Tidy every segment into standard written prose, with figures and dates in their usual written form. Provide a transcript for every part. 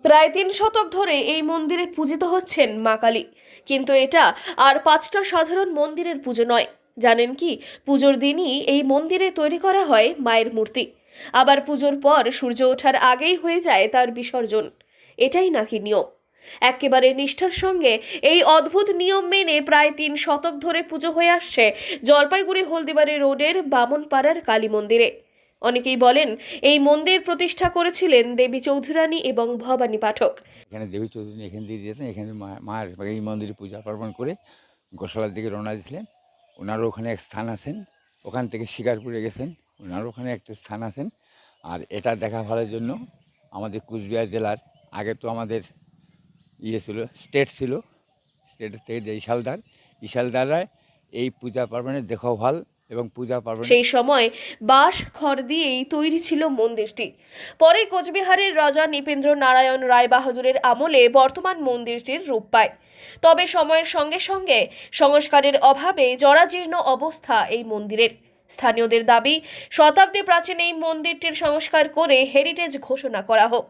প্রায় 3 শতক ধরে এই মন্দিরে পূজিত হচ্ছেন মা কালী। কিন্তু এটা আর 5টা সাধারণ মন্দিরের পুজো নয়। জানেন কি, পুজোর দিনই এই মন্দিরে তৈরি করা হয় মায়ের মূর্তি। আবার পুজোর পর সূর্য ওঠার আগেই হয়ে যায় তার বিসর্জন। এটাই নাকি নিয়ম। একেবারে নিষ্ঠার সঙ্গে এই অদ্ভুত নিয়ম মেনে প্রায় 3 শতক ধরে পুজো হয়ে আসছে জলপাইগুড়ি হলদিবাড়ি রোডের বামনপাড়ার কালী মন্দিরে। অনেকেই বলেন এই মন্দির প্রতিষ্ঠা করেছিলেন দেবী চৌধুরানী এবং ভবানী পাঠক। এখানে দেবী চৌধুরী এখান দিয়ে দিয়েছেন, এখানে মায়ের এই মন্দিরে পূজা পার্বণ করে গোশালার দিকে রওনা দিয়েছিলেন। ওনারও ওখানে এক স্থান আছেন, ওখান থেকে শিকারপুরে গেছেন, ওনারও ওখানে একটা স্থান আছেন। আর এটা দেখা ভালোর জন্য আমাদের কুচবিহার জেলার আগে তো আমাদের ছিল স্টেট ছিল, স্টেটের থেকে যে ইশালদারায় এই পূজা পার্বণের দেখাও ভাল এবং পূজা পার্বণ সেই সময় বাঁশ খড় দিয়েই তৈরি ছিল মন্দিরটি। পরে কোচবিহারের রাজা নৃপেন্দ্র নারায়ণ রায় বাহাদুরের আমলে বর্তমান মন্দিরটির রূপ পায়। তবে সময়ের সঙ্গে সঙ্গে সংস্কারের অভাবে জরাজীর্ণ অবস্থা এই মন্দিরের। স্থানীয়দের দাবি, শতাব্দী প্রাচীন এই মন্দিরটির সংস্কার করে হেরিটেজ ঘোষণা করা হোক।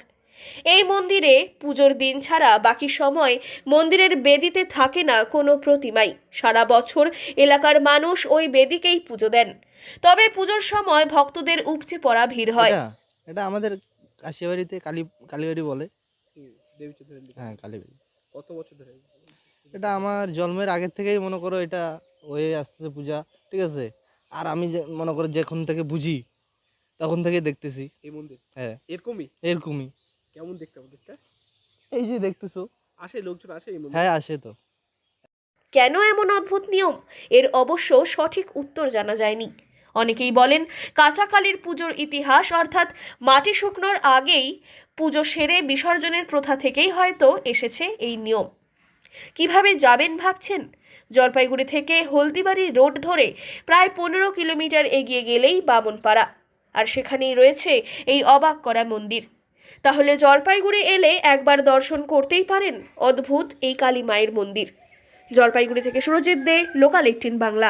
এই মন্দিরে পুজোর দিন ছাড়া বাকি সময় মন্দিরের বেদিতে থাকে না কোনো প্রতিমাই। সারা বছর এলাকার মানুষ ওই বেদিকেই পুজো দেন। তবে পুজোর সময় ভক্তদের উপচে পড়া ভিড় হয়। এটা আমাদের কাশিয়াবাড়িতে কালীবাড়ি বলে। হ্যাঁ, কালীবাড়ি। কত বছর ধরে? এটা আমার জন্মের আগের থেকেই মনে করো এটা হয়ে আসতেছে পূজা, ঠিক আছে। আর আমি যে মনে করো যখন থেকে বুঝি তখন থেকে দেখতেছি এই মন্দির। হ্যাঁ, এরকমই। কেমন দেখতে মন্দিরটা? এই যে দেখতেছো। আসে লোকজন, আসে এই মন্দির? হ্যাঁ, আসে তো। কেন এমন অদ্ভুত নিয়ম, এর অবশ্য সঠিক উত্তর জানা যায়নি। অনেকেই বলেন কাঁচা কালীর পুজোর ইতিহাস, অর্থাৎ মাটি শুকনোর আগেই পুজো সেরে বিসর্জনের প্রথা থেকেই হয়তো এসেছে এই নিয়ম। কিভাবে যাবেন ভাবছেন? জলপাইগুড়ি থেকে হলদিবাড়ি রোড ধরে প্রায় 15 কিলোমিটার এগিয়ে গেলেই বামনপাড়া, আর সেখানেই রয়েছে এই অবাক করা মন্দির। তাহলে জলপাইগুড়ি এলে একবার দর্শন করতেই পারেন অদ্ভুত এই কালী মায়ের মন্দির। জলপাইগুড়ি থেকে সুরজিৎ দে, লোকাল 18 বাংলা।